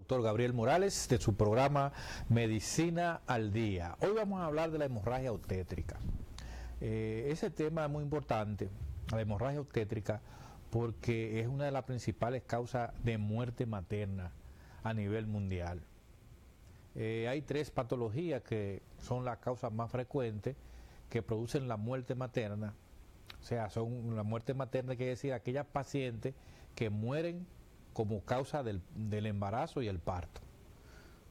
doctor Gabriel Morales de su programa Medicina al Día. Hoy vamos a hablar de la hemorragia obstétrica. Ese tema es muy importante, la hemorragia obstétrica, porque es una de las principales causas de muerte materna a nivel mundial. Hay 3 patologías que son las causas más frecuentes que producen la muerte materna. O sea, son la muerte materna, quiere decir aquellas pacientes que mueren como causa del embarazo y el parto,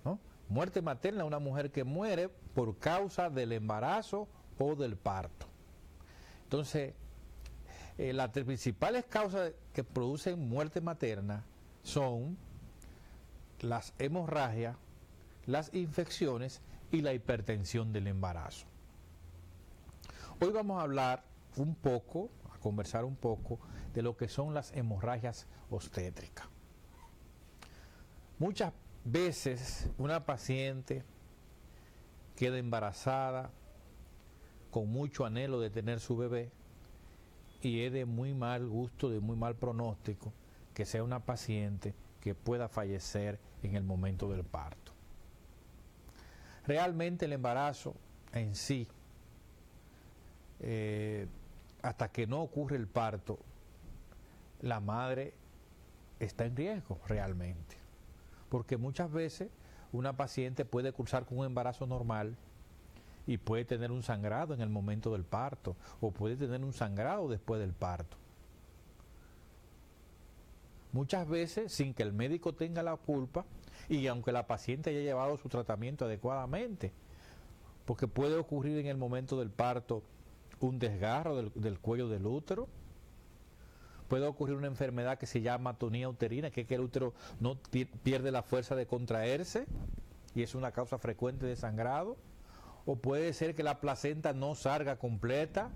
¿no? Muerte materna, una mujer que muere por causa del embarazo o del parto. Entonces, las 3 principales causas que producen muerte materna son las hemorragias, las infecciones y la hipertensión del embarazo. Hoy vamos a hablar a conversar un poco de lo que son las hemorragias obstétricas. Muchas veces una paciente queda embarazada con mucho anhelo de tener su bebé y es de muy mal gusto, de muy mal pronóstico que sea una paciente que pueda fallecer en el momento del parto. Realmente el embarazo en sí, hasta que no ocurre el parto, la madre está en riesgo realmente. Porque muchas veces una paciente puede cursar con un embarazo normal y puede tener un sangrado en el momento del parto o puede tener un sangrado después del parto. Muchas veces sin que el médico tenga la culpa y aunque la paciente haya llevado su tratamiento adecuadamente, porque puede ocurrir en el momento del parto un desgarro del cuello del útero. Puede ocurrir una enfermedad que se llama atonía uterina, que es que el útero no pierde la fuerza de contraerse y es una causa frecuente de sangrado. O puede ser que la placenta no salga completa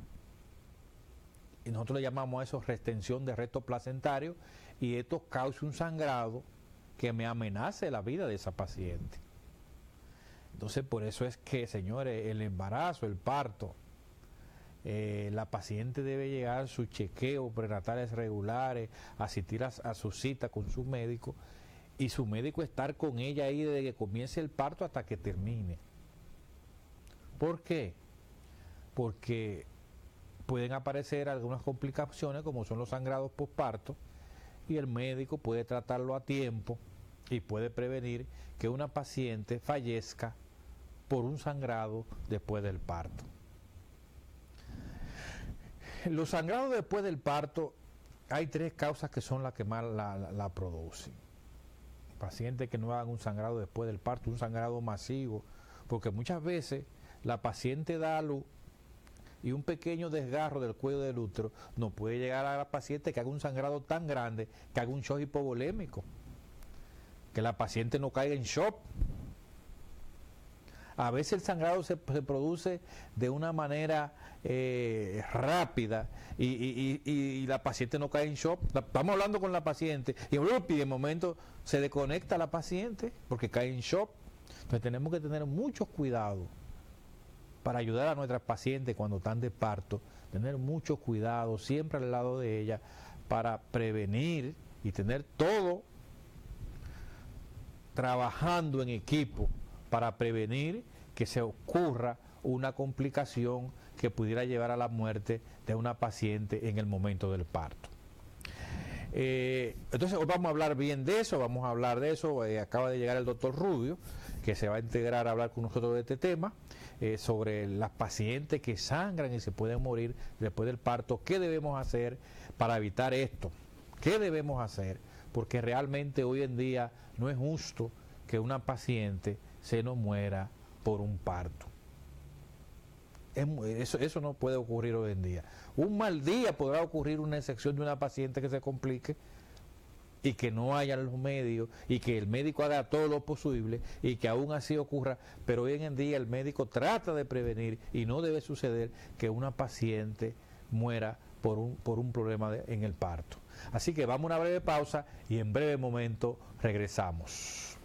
y nosotros le llamamos a eso retención de resto placentario y esto causa un sangrado que me amenace la vida de esa paciente. Entonces por eso es que, señores, el embarazo, el parto, la paciente debe llegar a sus chequeos prenatales regulares, asistir a su cita con su médico y su médico estar con ella ahí desde que comience el parto hasta que termine. ¿Por qué? Porque pueden aparecer algunas complicaciones como son los sangrados postparto y el médico puede tratarlo a tiempo y puede prevenir que una paciente fallezca por un sangrado después del parto. Los sangrados después del parto, hay 3 causas que son las que más la producen. Pacientes que no hagan un sangrado después del parto, un sangrado masivo, porque muchas veces la paciente da a luz y un pequeño desgarro del cuello del útero no puede llegar a la paciente que haga un sangrado tan grande que haga un shock hipovolémico, que la paciente no caiga en shock. A veces el sangrado se produce de una manera rápida y la paciente no cae en shock. Estamos hablando con la paciente y de momento se desconecta la paciente porque cae en shock. Entonces tenemos que tener mucho cuidado para ayudar a nuestras pacientes cuando están de parto, tener mucho cuidado siempre al lado de ellas para prevenir y tener todo trabajando en equipo para prevenir que se ocurra una complicación que pudiera llevar a la muerte de una paciente en el momento del parto. Entonces hoy vamos a hablar bien de eso, acaba de llegar el doctor Rubio, que se va a integrar a hablar con nosotros de este tema, sobre las pacientes que sangran y se pueden morir después del parto. ¿Qué debemos hacer para evitar esto? ¿Qué debemos hacer? Porque realmente hoy en día no es justo que una paciente se nos muera por un parto. Eso no puede ocurrir hoy en día. Un mal día podrá ocurrir una excepción de una paciente que se complique y que no haya los medios y que el médico haga todo lo posible y que aún así ocurra, pero hoy en día el médico trata de prevenir y no debe suceder que una paciente muera por un problema en el parto. Así que vamos a una breve pausa y en breve momento regresamos.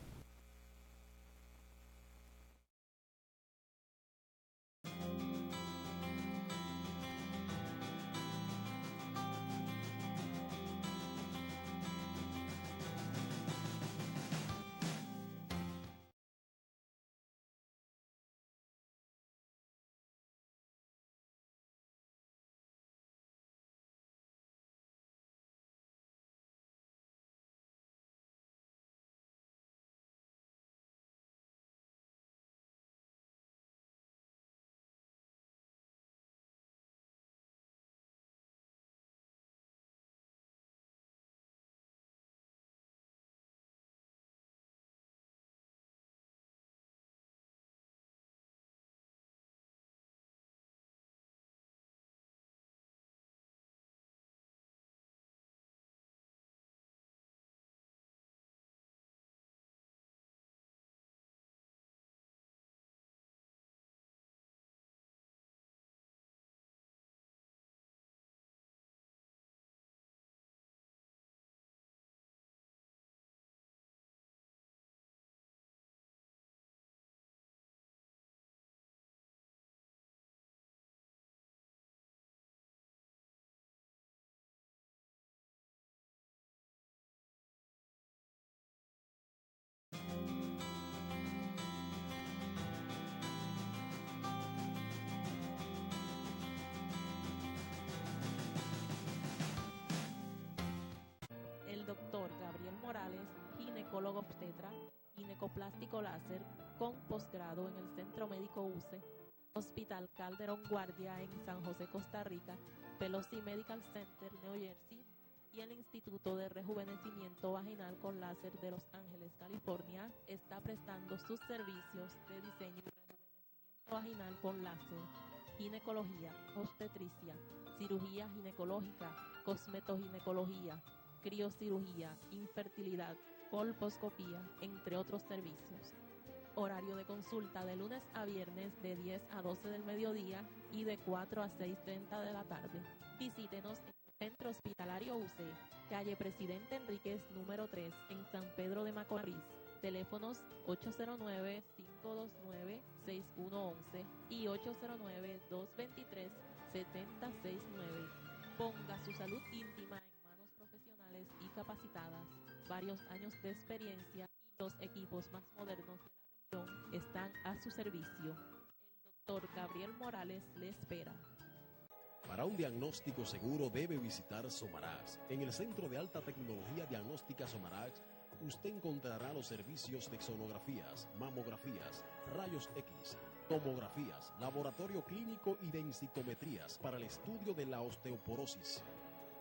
ginecólogo obstetra, ginecoplástico láser con posgrado en el Centro Médico UCE, Hospital Calderón Guardia en San José, Costa Rica, Pelosi Medical Center, New Jersey, y el Instituto de Rejuvenecimiento Vaginal con Láser de Los Ángeles, California, está prestando sus servicios de diseño y rejuvenecimiento vaginal con láser, ginecología, obstetricia, cirugía ginecológica, cosmetoginecología, criocirugía, infertilidad, colposcopía, entre otros servicios. Horario de consulta de lunes a viernes de 10 a 12 del mediodía y de 4 a 6:30 de la tarde. Visítenos en el Centro Hospitalario UCE, calle Presidente Enríquez número 3 en San Pedro de Macorís. Teléfonos 809-529-6111 y 809-223-7069. Ponga su salud íntima en manos profesionales y capacitadas. Varios años de experiencia y los equipos más modernos de la región están a su servicio. El doctor Gabriel Morales le espera. Para un diagnóstico seguro debe visitar Somarax. En el Centro de Alta Tecnología Diagnóstica Somarax, usted encontrará los servicios de sonografías, mamografías, rayos X, tomografías, laboratorio clínico y densitometrías para el estudio de la osteoporosis.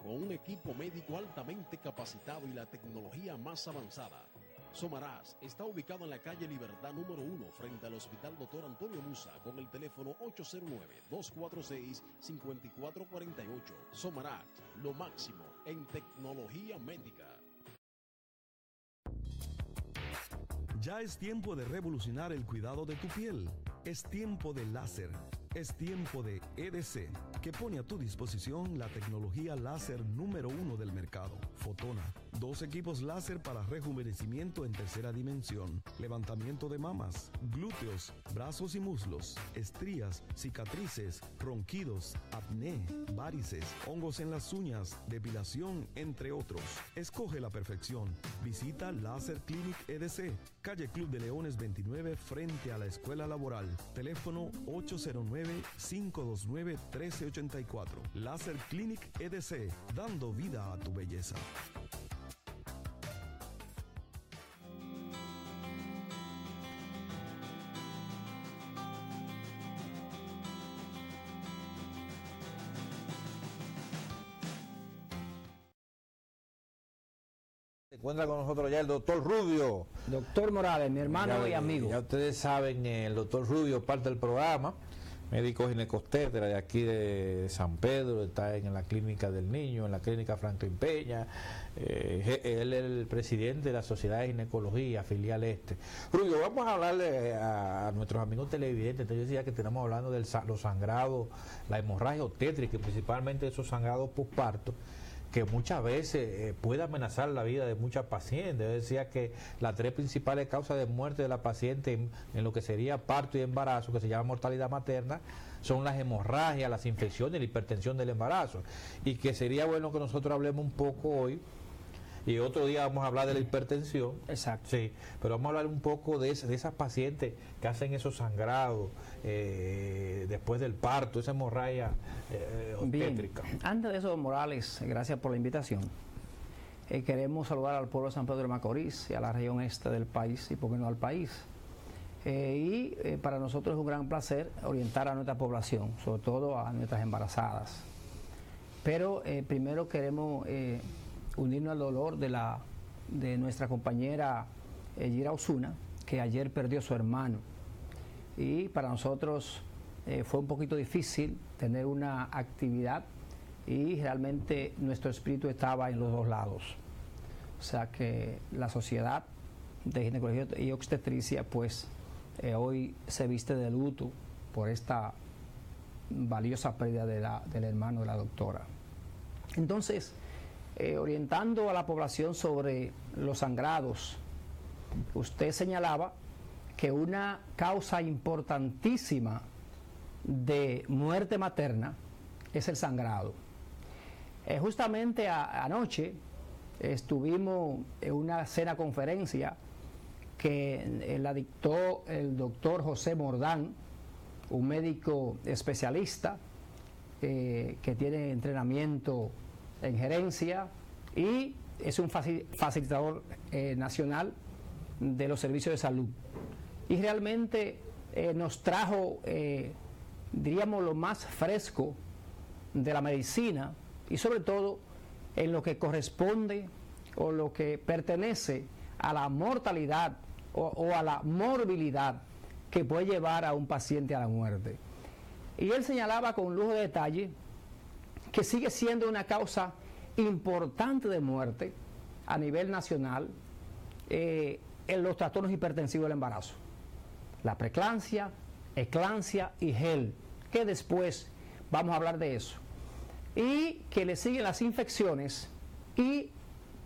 Con un equipo médico altamente capacitado y la tecnología más avanzada, Somarax está ubicado en la calle Libertad número 1 frente al Hospital Dr. Antonio Musa con el teléfono 809-246-5448. Somarax, lo máximo en tecnología médica. Ya es tiempo de revolucionar el cuidado de tu piel. Es tiempo de láser. Es tiempo de EDC, que pone a tu disposición la tecnología láser número 1 del mercado, Fotona. 2 equipos láser para rejuvenecimiento en tercera dimensión, levantamiento de mamas, glúteos, brazos y muslos, estrías, cicatrices, ronquidos, acné, varices, hongos en las uñas, depilación, entre otros. Escoge la perfección. Visita Láser Clinic EDC, calle Club de Leones 29 frente a la Escuela Laboral. Teléfono 809-529-1384. Láser Clinic EDC, dando vida a tu belleza. Se encuentra con nosotros ya el doctor Rubio. Doctor Morales, mi hermano y amigo. Ya ustedes saben, el doctor Rubio parte del programa, médico ginecobstetra de aquí de San Pedro, está en la clínica del niño, en la clínica Franklin Peña. Él es el presidente de la Sociedad de Ginecología, filial este. Rubio, vamos a hablarle a nuestros amigos televidentes. Entonces, yo decía que tenemos hablando de los sangrados, la hemorragia obstétrica, y principalmente esos sangrados postparto, que muchas veces puede amenazar la vida de muchas pacientes. Yo decía que las 3 principales causas de muerte de la paciente en lo que sería parto y embarazo, que se llama mortalidad materna, son las hemorragias, las infecciones y la hipertensión del embarazo. Y que sería bueno que nosotros hablemos un poco hoy, y otro día vamos a hablar de la hipertensión. Exacto. Sí, pero vamos a hablar un poco de esas pacientes que hacen esos sangrados después del parto, esa hemorragia obstétrica. Bien. Antes de eso, Morales, gracias por la invitación. Queremos saludar al pueblo de San Pedro de Macorís y a la región este del país, y por qué no al país. Para nosotros es un gran placer orientar a nuestra población, sobre todo a nuestras embarazadas. Pero primero queremos unirnos al dolor de nuestra compañera Gira Osuna, que ayer perdió a su hermano. Y para nosotros fue un poquito difícil tener una actividad, y realmente nuestro espíritu estaba en los dos lados. O sea que la Sociedad de Ginecología y Obstetricia pues hoy se viste de luto por esta valiosa pérdida del hermano de la doctora. Entonces, orientando a la población sobre los sangrados, usted señalaba que una causa importantísima de muerte materna es el sangrado. Justamente anoche estuvimos en una cena conferencia que la dictó el doctor José Mordán, un médico especialista que tiene entrenamiento en gerencia y es un facilitador nacional de los servicios de salud. Y realmente nos trajo, diríamos, lo más fresco de la medicina y sobre todo en lo que corresponde o lo que pertenece a la mortalidad o a la morbilidad que puede llevar a un paciente a la muerte. Y él señalaba con lujo de detalle que sigue siendo una causa importante de muerte a nivel nacional en los trastornos hipertensivos del embarazo. La preeclampsia, eclampsia y GEL, que después vamos a hablar de eso. Y que le siguen las infecciones y,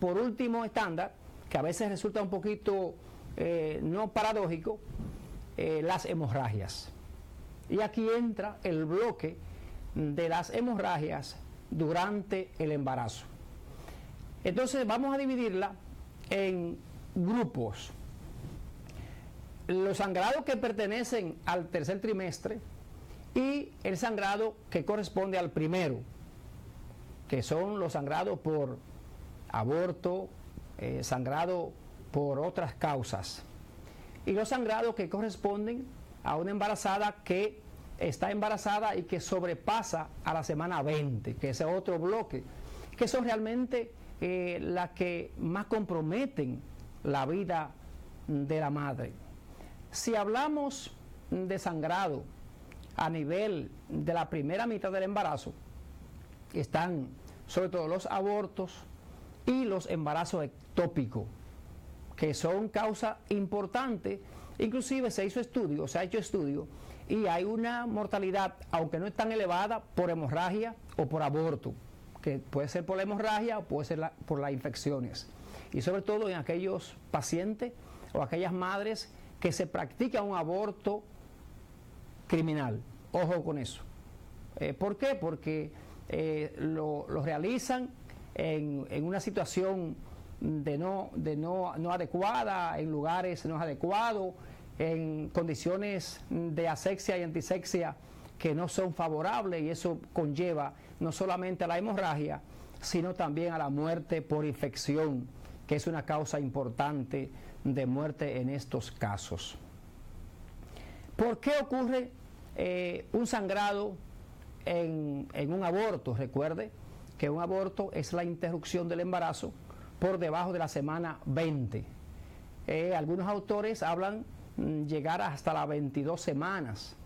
por último estándar, que a veces resulta un poquito no paradójico, las hemorragias. Y aquí entra el bloque de las hemorragias durante el embarazo. Entonces vamos a dividirla en grupos. Los sangrados que pertenecen al tercer trimestre y el sangrado que corresponde al primero, que son los sangrados por aborto, sangrado por otras causas, y los sangrados que corresponden a una embarazada que está embarazada y que sobrepasa a la semana 20, que es otro bloque, que son realmente las que más comprometen la vida de la madre. Si hablamos de sangrado a nivel de la primera mitad del embarazo, están sobre todo los abortos y los embarazos ectópicos, que son causa importante. Inclusive se ha hecho estudio y hay una mortalidad, aunque no es tan elevada, por hemorragia o por aborto, que puede ser por la hemorragia o puede ser por las infecciones, y sobre todo en aquellos pacientes o aquellas madres que se practica un aborto criminal. Ojo con eso. ¿Por qué? Porque lo realizan en una situación no adecuada, en lugares no adecuados, en condiciones de asexia y antisexia que no son favorables, y eso conlleva no solamente a la hemorragia, sino también a la muerte por infección, que es una causa importante de muerte en estos casos. ¿Por qué ocurre un sangrado en un aborto? Recuerde que un aborto es la interrupción del embarazo por debajo de la semana 20. Algunos autores hablan llegar hasta las 22 semanas,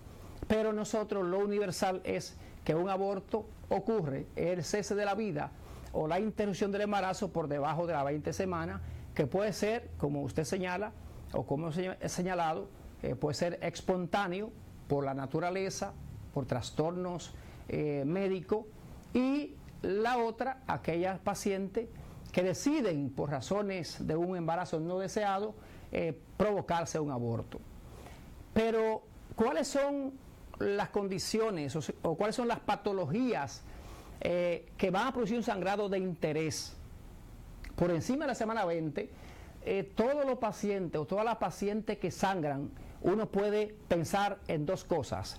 pero nosotros lo universal es que un aborto ocurre, el cese de la vida o la interrupción del embarazo por debajo de las 20 semanas, que puede ser, como usted señala, o como he señalado, puede ser espontáneo por la naturaleza, por trastornos médicos, y la otra, aquellas pacientes que deciden por razones de un embarazo no deseado provocarse un aborto. Pero, ¿cuáles son las condiciones o cuáles son las patologías que van a producir un sangrado de interés? Por encima de la semana 20, todos los pacientes o todas las pacientes que sangran, uno puede pensar en dos cosas,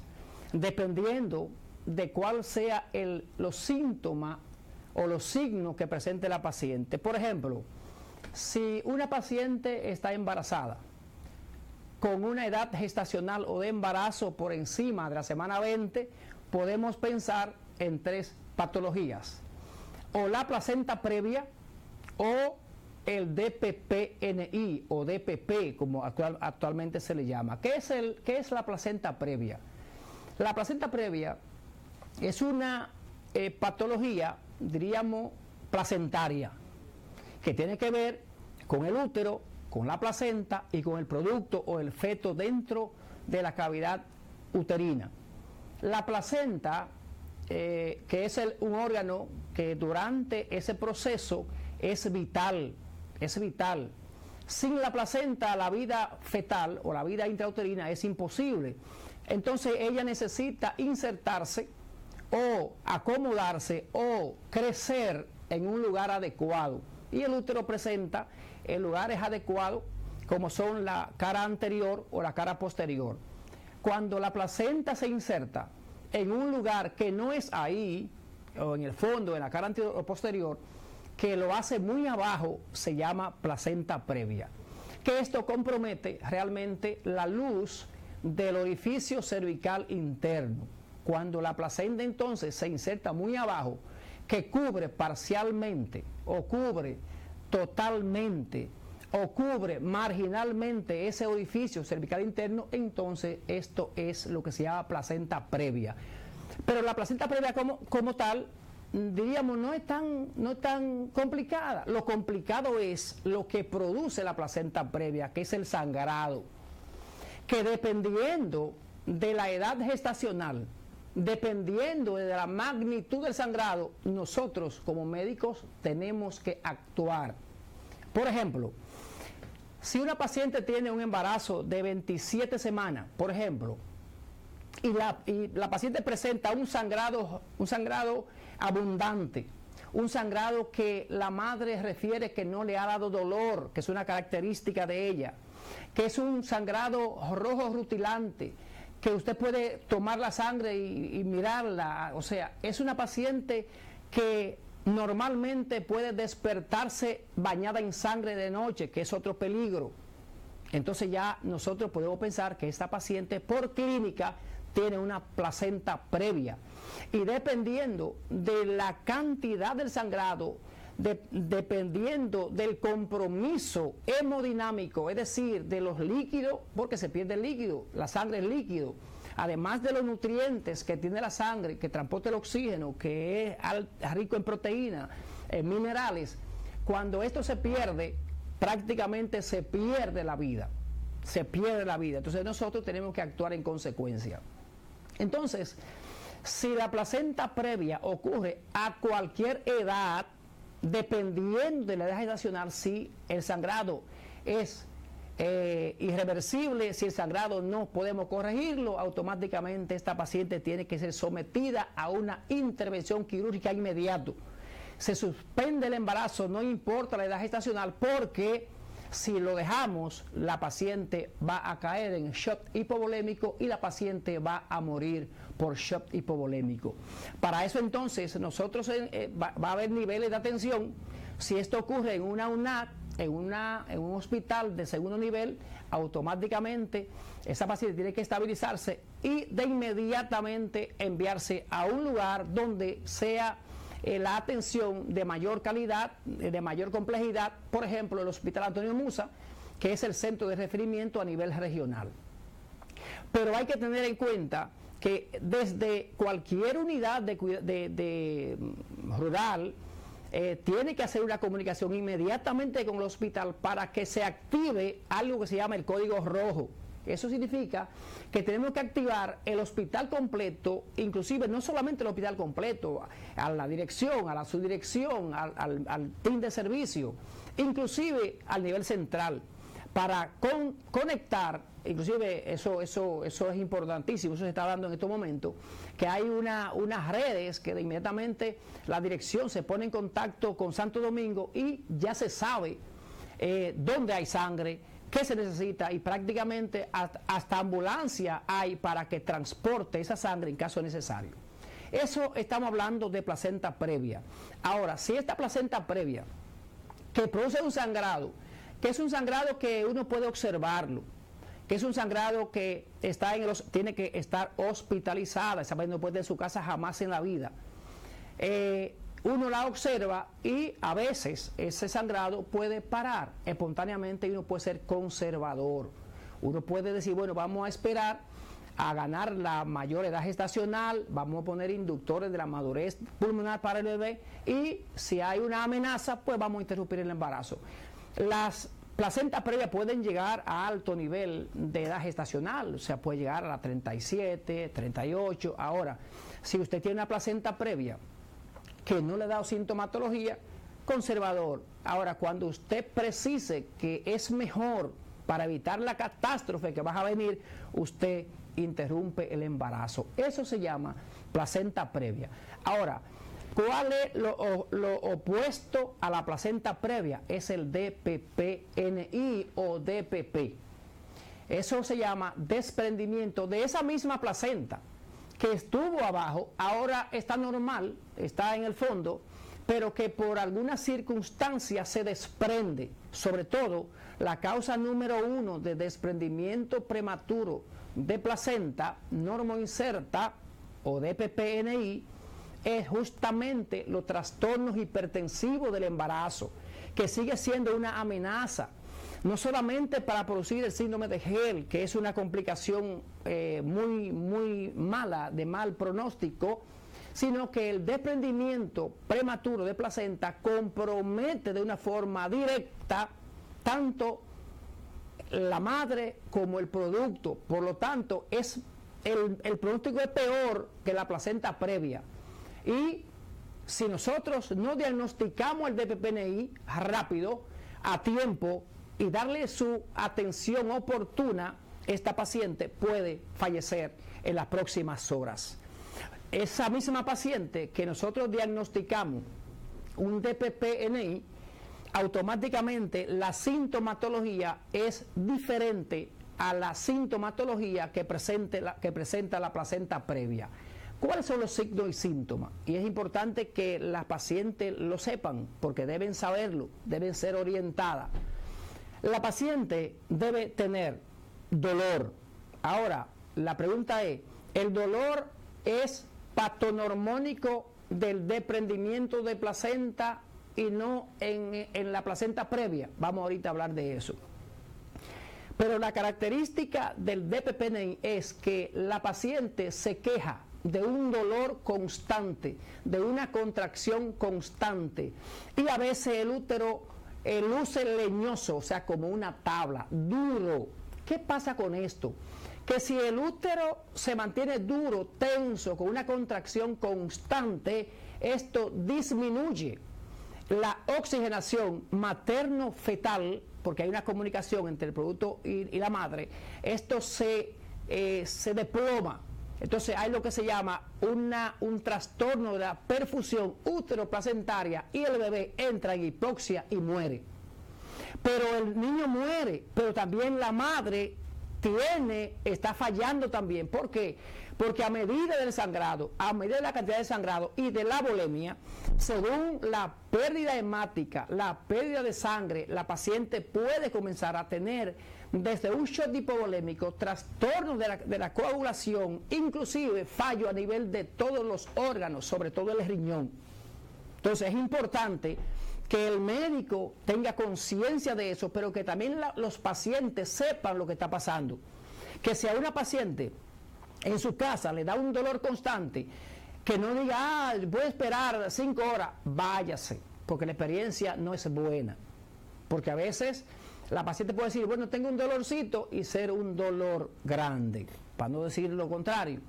dependiendo de cuál sea los síntomas o los signos que presente la paciente. Por ejemplo, si una paciente está embarazada con una edad gestacional o de embarazo por encima de la semana 20, podemos pensar en tres patologías: o la placenta previa, o el DPPNI o DPP, como actualmente se le llama. ¿Qué es la placenta previa? La placenta previa es una patología, diríamos, placentaria, que tiene que ver con el útero, con la placenta y con el producto o el feto dentro de la cavidad uterina. La placenta, que es un órgano que durante ese proceso es vital. Sin la placenta, la vida fetal o la vida intrauterina es imposible. Entonces ella necesita insertarse o acomodarse o crecer en un lugar adecuado, y el útero presenta lugares adecuados como son la cara anterior o la cara posterior. Cuando la placenta se inserta en un lugar que no es ahí, o en el fondo, en la cara anterior o posterior, que lo hace muy abajo, se llama placenta previa. que esto compromete realmente la luz del orificio cervical interno. Cuando la placenta entonces se inserta muy abajo, que cubre parcialmente o cubre totalmente o cubre marginalmente ese orificio cervical interno, entonces esto es lo que se llama placenta previa. Pero la placenta previa como tal, diríamos, no es tan complicada. Lo complicado es lo que produce la placenta previa, que es el sangrado, que dependiendo de la edad gestacional, dependiendo de la magnitud del sangrado, nosotros como médicos tenemos que actuar. Por ejemplo, si una paciente tiene un embarazo de 27 semanas, por ejemplo, y la paciente presenta un sangrado abundante, un sangrado que la madre refiere que no le ha dado dolor, que es una característica de ella, que es un sangrado rojo rutilante, que usted puede tomar la sangre y mirarla, o sea, es una paciente que normalmente puede despertarse bañada en sangre de noche, que es otro peligro. Entonces ya nosotros podemos pensar que esta paciente por clínica tiene una placenta previa. Y dependiendo de la cantidad del sangrado, dependiendo del compromiso hemodinámico, es decir, de los líquidos, porque se pierde el líquido, la sangre es líquido, además de los nutrientes que tiene la sangre, que transporta el oxígeno, que es rico en proteínas, en minerales, cuando esto se pierde, prácticamente se pierde la vida, entonces nosotros tenemos que actuar en consecuencia. Entonces, si la placenta previa ocurre a cualquier edad, dependiendo de la edad gestacional, si el sangrado es irreversible, si el sangrado no podemos corregirlo, automáticamente esta paciente tiene que ser sometida a una intervención quirúrgica inmediato. Se suspende el embarazo, no importa la edad gestacional, porque si lo dejamos, la paciente va a caer en shock hipovolémico y la paciente va a morir por shock hipovolémico. Para eso entonces nosotros va a haber niveles de atención. Si esto ocurre en una UNAT, en un hospital de segundo nivel, automáticamente esa paciente tiene que estabilizarse y de inmediatamente enviarse a un lugar donde sea la atención de mayor calidad, de mayor complejidad, por ejemplo el Hospital Antonio Musa, que es el centro de referimiento a nivel regional. Pero hay que tener en cuenta que desde cualquier unidad de rural tiene que hacer una comunicación inmediatamente con el hospital para que se active algo que se llama el código rojo. Eso significa que tenemos que activar el hospital completo, inclusive no solamente el hospital completo, a la dirección, a la subdirección, al team de servicio, inclusive al nivel central, para conectar, inclusive eso es importantísimo, eso se está dando en estos momentos, que hay unas redes que de inmediatamente la dirección se pone en contacto con Santo Domingo y ya se sabe dónde hay sangre, qué se necesita, y prácticamente hasta ambulancia hay para que transporte esa sangre en caso necesario. Eso estamos hablando de placenta previa. Ahora, si esta placenta previa que produce un sangrado, que es un sangrado que uno puede observarlo, que es un sangrado que está tiene que estar hospitalizada, esa paciente no puede ir de su casa jamás en la vida, uno la observa y a veces ese sangrado puede parar espontáneamente y uno puede ser conservador. Uno puede decir, bueno, vamos a esperar a ganar la mayor edad gestacional, vamos a poner inductores de la madurez pulmonar para el bebé y si hay una amenaza, pues vamos a interrumpir el embarazo. Las placentas previas pueden llegar a alto nivel de edad gestacional, o sea, puede llegar a la 37, 38. Ahora, si usted tiene una placenta previa que no le ha dado sintomatología, conservador. Ahora, cuando usted precise que es mejor para evitar la catástrofe que va a venir, usted interrumpe el embarazo. Eso se llama placenta previa. Ahora, ¿cuál es lo opuesto a la placenta previa? Es el DPPNI o DPP. Eso se llama desprendimiento de esa misma placenta que estuvo abajo, ahora está normal, está en el fondo, pero que por alguna circunstancia se desprende. Sobre todo, la causa número 1 de desprendimiento prematuro de placenta normoinserta o DPPNI es justamente los trastornos hipertensivos del embarazo, que sigue siendo una amenaza, no solamente para producir el síndrome de Hell, que es una complicación muy mala, de mal pronóstico, sino que el desprendimiento prematuro de placenta compromete de una forma directa tanto la madre como el producto. Por lo tanto, el pronóstico es peor que la placenta previa. Y si nosotros no diagnosticamos el DPPNI rápido, a tiempo, y darle su atención oportuna, esta paciente puede fallecer en las próximas horas. Esa misma paciente que nosotros diagnosticamos un DPPNI, automáticamente la sintomatología es diferente a la sintomatología que presenta la placenta previa. ¿Cuáles son los signos y síntomas? Y es importante que las pacientes lo sepan, porque deben saberlo, deben ser orientadas. La paciente debe tener dolor. Ahora, la pregunta es, ¿el dolor es patonormónico del desprendimiento de placenta y no en la placenta previa? Vamos ahorita a hablar de eso. Pero la característica del DPPNI es que la paciente se queja de un dolor constante, de una contracción constante, y a veces el útero luce leñoso, o sea, como una tabla, duro. ¿Qué pasa con esto? Que si el útero se mantiene duro, tenso, con una contracción constante, esto disminuye la oxigenación materno-fetal, porque hay una comunicación entre el producto y la madre. Esto se desploma. Entonces hay lo que se llama un trastorno de la perfusión útero-placentaria, y el bebé entra en hipoxia y muere. Pero el niño muere, pero también la madre está fallando también. ¿Por qué? Porque a medida del sangrado, a medida de la cantidad de sangrado y de la volemia, según la pérdida hemática, la pérdida de sangre, la paciente puede comenzar a tener desde un shock hipovolémico, trastornos de la coagulación, inclusive fallo a nivel de todos los órganos, sobre todo el riñón. Entonces es importante que el médico tenga conciencia de eso, pero que también los pacientes sepan lo que está pasando. Que si a una paciente en su casa le da un dolor constante, que no diga, voy a esperar 5 horas, váyase, porque la experiencia no es buena. Porque a veces la paciente puede decir, bueno, tengo un dolorcito, y ser un dolor grande, para no decir lo contrario.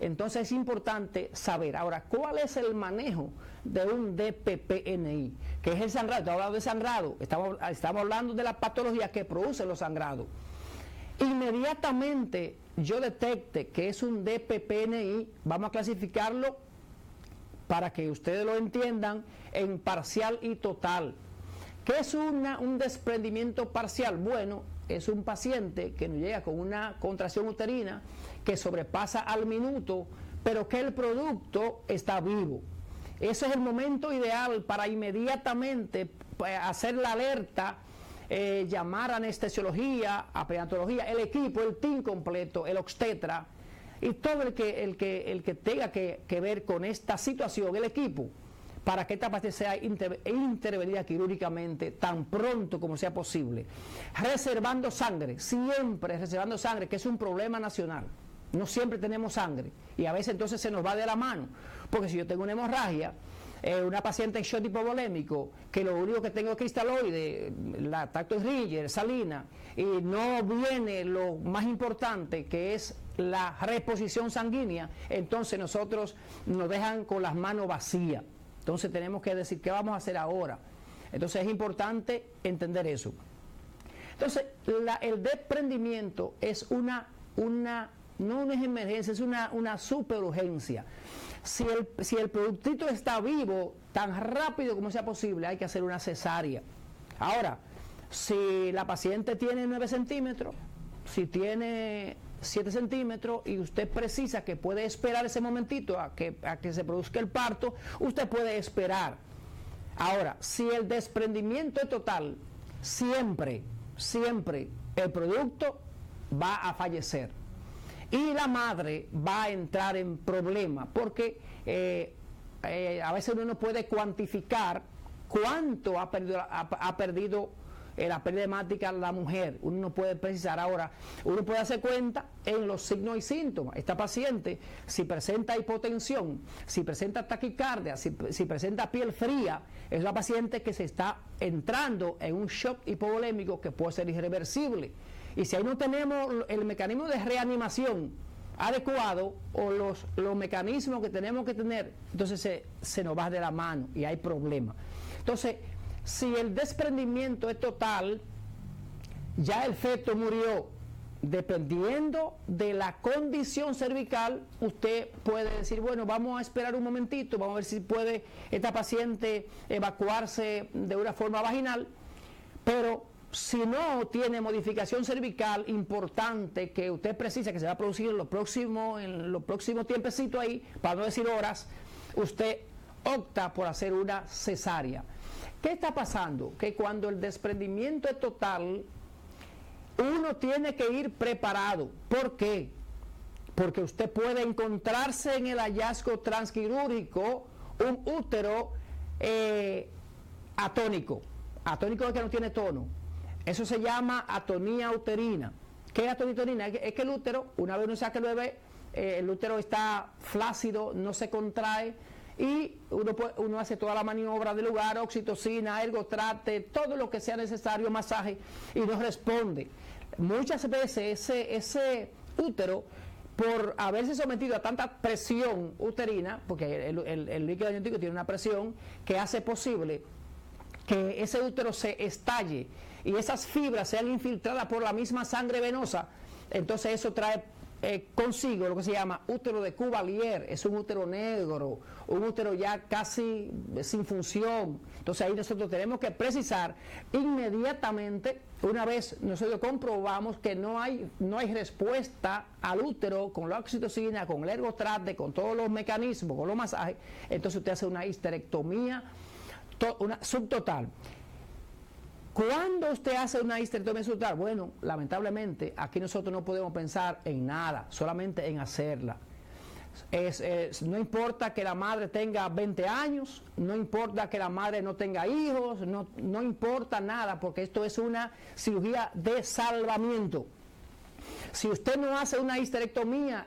Entonces es importante saber. Ahora, ¿cuál es el manejo de un DPPNI? Que es el sangrado. Estamos hablando de sangrado, estamos hablando de la patología que produce los sangrados. Inmediatamente yo detecte que es un DPPNI, vamos a clasificarlo para que ustedes lo entiendan en parcial y total. ¿Qué es un desprendimiento parcial? Bueno, es un paciente que nos llega con una contracción uterina que sobrepasa al minuto, pero que el producto está vivo. Ese es el momento ideal para inmediatamente hacer la alerta, llamar a anestesiología, a perinatología, el equipo, el team completo, el obstetra y todo el que tenga que ver con esta situación, el equipo, para que esta paciente sea intervenida quirúrgicamente tan pronto como sea posible. Reservando sangre, siempre reservando sangre, que es un problema nacional. No siempre tenemos sangre y a veces entonces se nos va de la mano, porque si yo tengo una hemorragia, una paciente en shock hipovolémico, que lo único que tengo es cristaloide, la tacto Ringer, salina, y no viene lo más importante, que es la reposición sanguínea, entonces nosotros nos dejan con las manos vacías. Entonces tenemos que decir, ¿qué vamos a hacer ahora? Entonces es importante entender eso. Entonces el desprendimiento es no una emergencia, es una superurgencia. Si el productito está vivo, tan rápido como sea posible, hay que hacer una cesárea. Ahora, si la paciente tiene 9 centímetros, si tiene 7 centímetros y usted precisa que puede esperar ese momentito a que se produzca el parto, usted puede esperar. Ahora, si el desprendimiento es total, siempre el producto va a fallecer y la madre va a entrar en problemas, porque a veces uno no puede cuantificar cuánto ha perdido la pérdida hemática la mujer. Uno no puede precisar. Ahora, uno puede hacer cuenta en los signos y síntomas. Esta paciente, si presenta hipotensión, si presenta taquicardia, si presenta piel fría, es una paciente que se está entrando en un shock hipovolémico que puede ser irreversible. Y si ahí no tenemos el mecanismo de reanimación adecuado o los mecanismos que tenemos que tener, entonces se nos va de la mano y hay problemas. Entonces, si el desprendimiento es total, ya el feto murió. Dependiendo de la condición cervical, usted puede decir, bueno, vamos a esperar un momentito, vamos a ver si puede esta paciente evacuarse de una forma vaginal, pero si no tiene modificación cervical importante que usted precisa que se va a producir en los próximos tiempecitos ahí, para no decir horas, usted opta por hacer una cesárea. ¿Qué está pasando? Que cuando el desprendimiento es total, uno tiene que ir preparado. ¿Por qué? Porque usted puede encontrarse en el hallazgo transquirúrgico un útero atónico. Atónico es que no tiene tono. Eso se llama atonía uterina. ¿Qué es atonía uterina? Es que el útero, una vez uno saca el bebé, el útero está flácido, no se contrae, y uno hace toda la maniobra del lugar, oxitocina, ergotrate, todo lo que sea necesario, masaje, y no responde. Muchas veces ese útero, por haberse sometido a tanta presión uterina, porque el líquido amniótico tiene una presión que hace posible que ese útero se estalle y esas fibras sean infiltradas por la misma sangre venosa, entonces eso trae consigo lo que se llama útero de Cuvalier. Es un útero negro, un útero ya casi sin función. Entonces ahí nosotros tenemos que precisar inmediatamente, una vez nosotros comprobamos que no hay respuesta al útero con la oxitocina, con el ergotrate, con todos los mecanismos, con los masajes, entonces usted hace una histerectomía, una subtotal. ¿Cuándo usted hace una histerectomía subtotal? Bueno, lamentablemente aquí nosotros no podemos pensar en nada, solamente en hacerla. No importa que la madre tenga 20 años, no importa que la madre no tenga hijos, no importa nada, porque esto es una cirugía de salvamiento. Si usted no hace una histerectomía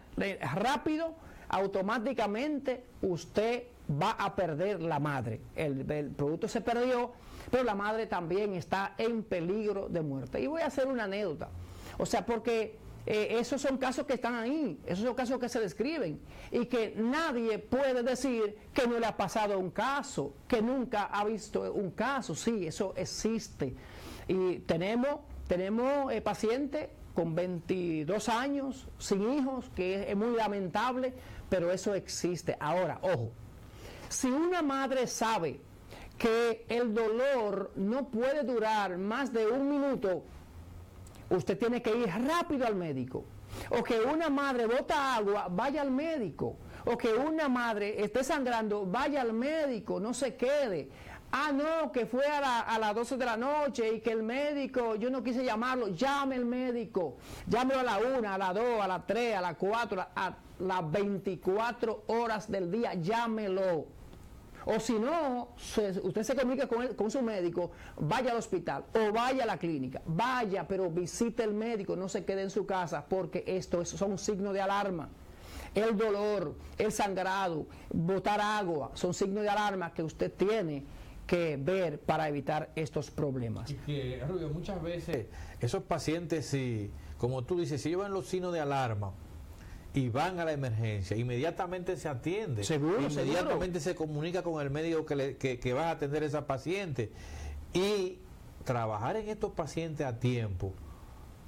rápido, automáticamente usted va a perder la madre. El producto se perdió, pero la madre también está en peligro de muerte. Y voy a hacer una anécdota. O sea, porque esos son casos que están ahí, esos son casos que se describen y que nadie puede decir que no le ha pasado un caso, que nunca ha visto un caso. Sí, eso existe. Y tenemos pacientes con 22 años, sin hijos, que es muy lamentable, pero eso existe. Ahora, ojo, si una madre sabe que el dolor no puede durar más de 1 minuto, usted tiene que ir rápido al médico. O que una madre bota agua, vaya al médico. O que una madre esté sangrando, vaya al médico, no se quede. Ah, no, que fue a las 12 de la noche y que el médico, yo no quise llamarlo, llame al médico. Llámelo a la 1, a la 2, a la 3, a la 4, a las 24 horas del día, llámelo. O si no, usted se comunica con su médico, vaya al hospital o vaya a la clínica, vaya, pero visite el médico, no se quede en su casa, porque esto son signos de alarma. El dolor, el sangrado, botar agua, son signos de alarma que usted tiene que ver para evitar estos problemas. Y que, Rubio, muchas veces esos pacientes, si, como tú dices, si llevan los signos de alarma y van a la emergencia, inmediatamente se atiende. Seguro, inmediatamente se comunica con el médico que va a atender a esa paciente. Y trabajar en estos pacientes a tiempo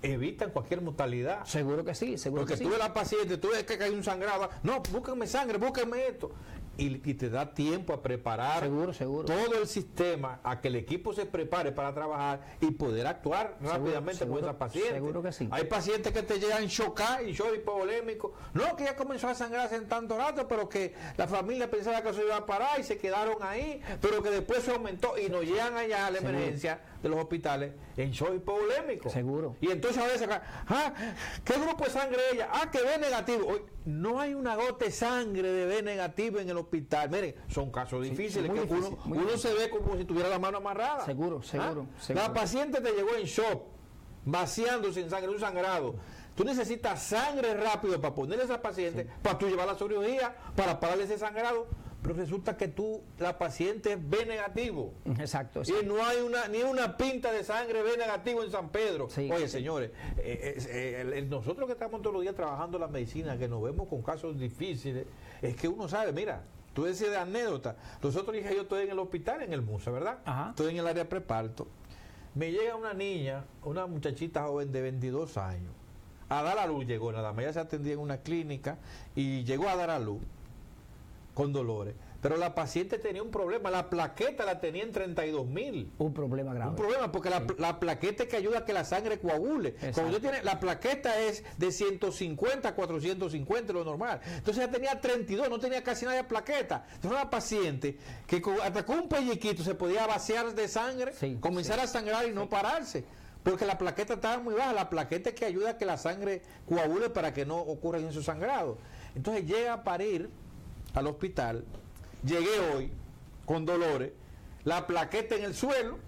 evitan cualquier mortalidad. Seguro que sí, seguro Porque que sí. tú ves a la paciente, tú ves que hay un sangrado, no, búsquenme sangre, búsquenme esto. Y te da tiempo a preparar Seguro. todo el sistema, a que el equipo se prepare para trabajar y poder actuar rápidamente con esa paciente. Seguro que sí. Hay pacientes que te llegan chocados y shock hipovolémico. No, que ya comenzó a sangrarse en tanto rato, pero que la familia pensaba que eso iba a parar y se quedaron ahí, pero que después se aumentó y nos llegan allá a la emergencia de los hospitales en shock hipovolémico. Seguro. Y entonces a veces, ¿qué grupo de sangre es ella? Que B negativo. Hoy, no hay una gota de sangre de B negativo en el hospital. Miren, son casos difíciles, muy que difícil, muy uno difícil. se ve como si tuviera la mano amarrada. Seguro. La paciente te llegó en shock, vaciándose en sangre, un sangrado. Tú necesitas sangre rápido para ponerle a esa paciente, para tú llevarla a la cirugía, para pararle ese sangrado. Pero resulta que la paciente es B negativo. Exacto. Y no hay ni una pinta de sangre B negativo en San Pedro. Sí, Oye, señores, nosotros que estamos todos los días trabajando en la medicina, que nos vemos con casos difíciles, es que uno sabe, mira, tú decías de anécdota. Nosotros dije, yo estoy en el hospital, en el MUSA, ¿verdad? Ajá. Estoy en el área de preparto. Me llega una niña, una muchachita joven de 22 años. A dar a luz llegó, nada más. Ella se atendía en una clínica y llegó a dar a luz con dolores. Pero la paciente tenía un problema, la plaqueta la tenía en 32,000. Un problema grave. Un problema, porque la plaqueta es que ayuda a que la sangre coagule. Cuando usted tiene, la plaqueta es de 150 a 450, lo normal. Entonces ella tenía 32, no tenía casi nada de plaqueta. Entonces una paciente que hasta con un pelliquito se podía vaciar de sangre, comenzar a sangrar y no pararse. Porque la plaqueta estaba muy baja. La plaqueta es que ayuda a que la sangre coagule para que no ocurran esos sangrados. Entonces llega a parir al hospital. Llegué hoy con dolores, la plaqueta en el suelo,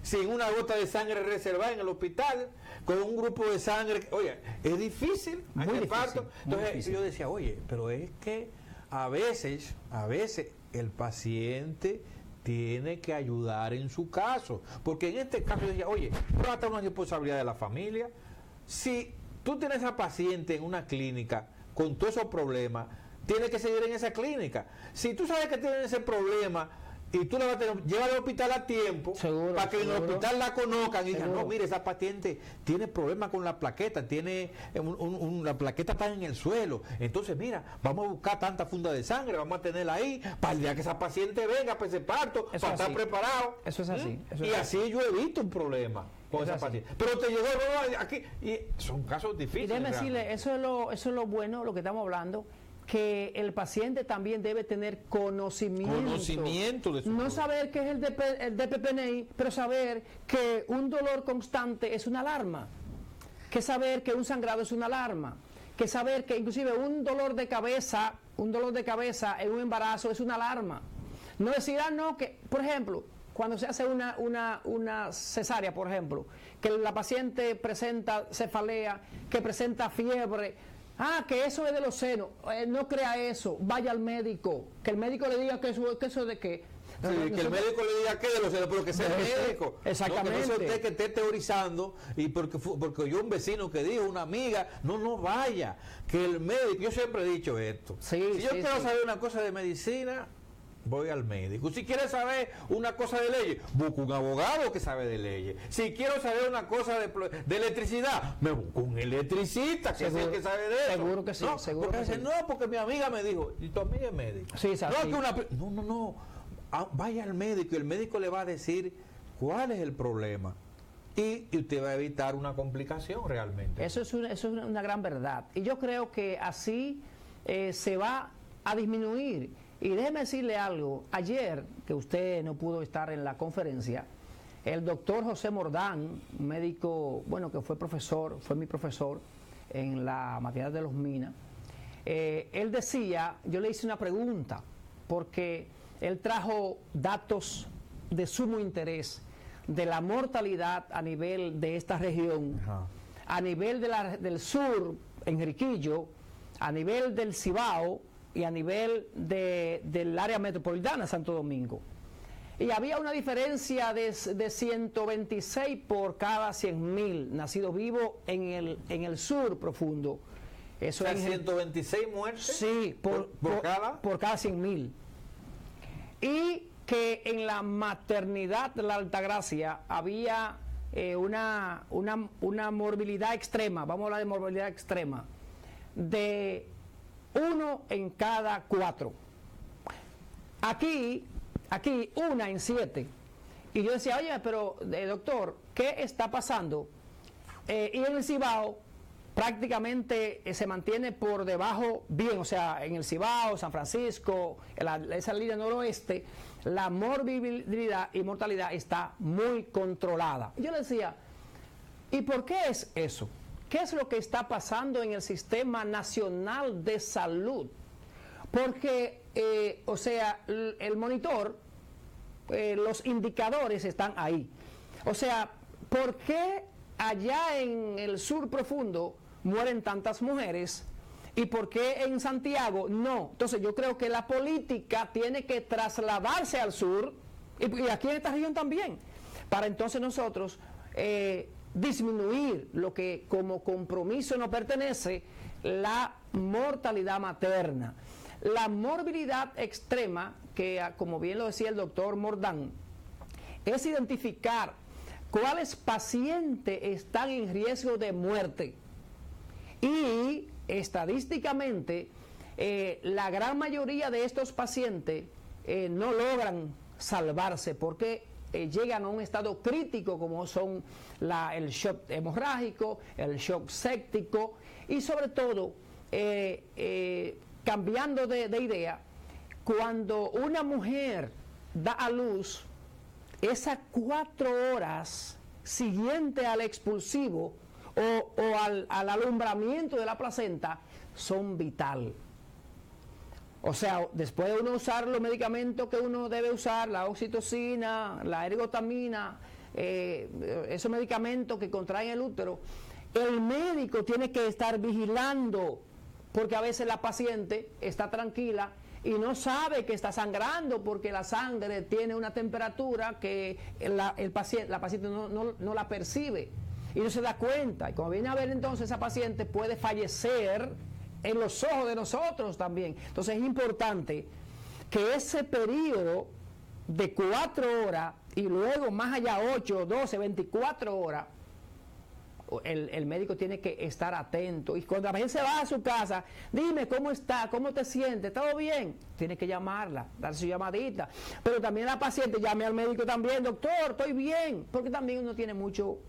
sin una gota de sangre reservada en el hospital, con un grupo de sangre. Oye, es difícil, muy difícil, parto. Entonces difícil. yo decía, oye, pero es que a veces el paciente tiene que ayudar en su caso, porque en este caso yo decía, oye, trata una responsabilidad de la familia. Si tú tienes a paciente en una clínica con todos esos problemas, tiene que seguir en esa clínica. Si tú sabes que tiene ese problema y tú le vas a tener, lleva al hospital a tiempo, seguro, para que en el hospital la conozcan y seguro. digan, no, mire, esa paciente tiene problemas con la plaqueta, tiene la plaqueta está en el suelo. Entonces, mira, vamos a buscar tanta funda de sangre, vamos a tenerla ahí, para el día que esa paciente venga, pues se parto, Eso para es estar así. preparado. Eso es así. Eso es Y así. así yo evito un problema con Eso esa es así. paciente. Pero te llegó aquí, y son casos Y difíciles. déjeme decirle, realmente. eso es lo bueno, lo que estamos hablando, que el paciente también debe tener conocimiento de su no problema. saber qué es el DPPNI, pero saber que un dolor constante es una alarma, que saber que un sangrado es una alarma, que saber que inclusive un dolor de cabeza en un embarazo es una alarma. No decir, no, que, por ejemplo, cuando se hace una cesárea, por ejemplo, que la paciente presenta cefalea, que presenta fiebre, que eso es de los senos, no crea eso, vaya al médico, que el médico le diga que eso de qué. Sí, que el médico le diga que de los celos, pero que sea el médico. Exactamente. No, que no sea usted que esté teorizando y porque yo un vecino que dijo, una amiga, no vaya, que el médico, yo siempre he dicho esto. Sí, si yo quiero saber una cosa de medicina, voy al médico. Si quieres saber una cosa de leyes, busco un abogado que sabe de leyes. Si quiero saber una cosa de electricidad, me busco un electricista que es el que sabe de eso. Seguro que sí, no, seguro porque que sí. No, porque mi amiga me dijo, y tu amiga es médico. Sí, es así. No. Vaya al médico y el médico le va a decir cuál es el problema. Y usted va a evitar una complicación realmente. Eso es una gran verdad. Y yo creo que así se va a disminuir. Y déjeme decirle algo, ayer, que usted no pudo estar en la conferencia, el doctor José Mordán, un médico, que fue mi profesor en la materia de los minas, él decía, yo le hice una pregunta, porque él trajo datos de sumo interés de la mortalidad a nivel de esta región, a nivel del sur, Enriquillo, a nivel del Cibao, y a nivel del área metropolitana Santo Domingo. Y había una diferencia de 126 por cada 100.000 nacidos vivos en el sur profundo. Eso es 126 muertes. Sí, por cada 100.000. Y que en la maternidad de la Altagracia había una morbilidad extrema, vamos a hablar de morbilidad extrema, de 1 en cada 4. Aquí 1 en 7. Y yo decía, oye, pero doctor, ¿qué está pasando? Y en el Cibao prácticamente se mantiene por debajo bien, o sea, en el Cibao, San Francisco, esa línea noroeste, la morbilidad y mortalidad está muy controlada. Yo le decía, ¿y por qué es eso? ¿Qué es lo que está pasando en el Sistema Nacional de Salud? Porque, o sea, el monitor, los indicadores están ahí. O sea, ¿por qué allá en el sur profundo mueren tantas mujeres y por qué en Santiago no? Entonces yo creo que la política tiene que trasladarse al sur y aquí en esta región también, para entonces nosotros disminuir lo que como compromiso nos pertenece, la mortalidad materna. La morbilidad extrema, que como bien lo decía el doctor Mordán, es identificar cuáles pacientes están en riesgo de muerte. Y estadísticamente, la gran mayoría de estos pacientes no logran salvarse porque llegan a un estado crítico, como son el shock hemorrágico, el shock séptico y sobre todo, cambiando de idea, cuando una mujer da a luz, esas 4 horas siguientes al expulsivo o al alumbramiento de la placenta son vital. O sea, después de uno usar los medicamentos que uno debe usar, la oxitocina, la ergotamina, esos medicamentos que contraen el útero, el médico tiene que estar vigilando, porque a veces la paciente está tranquila y no sabe que está sangrando porque la sangre tiene una temperatura que la paciente no la percibe y no se da cuenta. Y cuando viene a ver, entonces esa paciente puede fallecer en los ojos de nosotros también. Entonces es importante que ese periodo de 4 horas y luego más allá 8, 12, 24 horas, el médico tiene que estar atento. Y cuando la paciente se va a su casa, dime cómo está, cómo te sientes, ¿todo bien? Tiene que llamarla, darle su llamadita. Pero también la paciente llame al médico también, doctor, estoy bien, porque también uno tiene mucho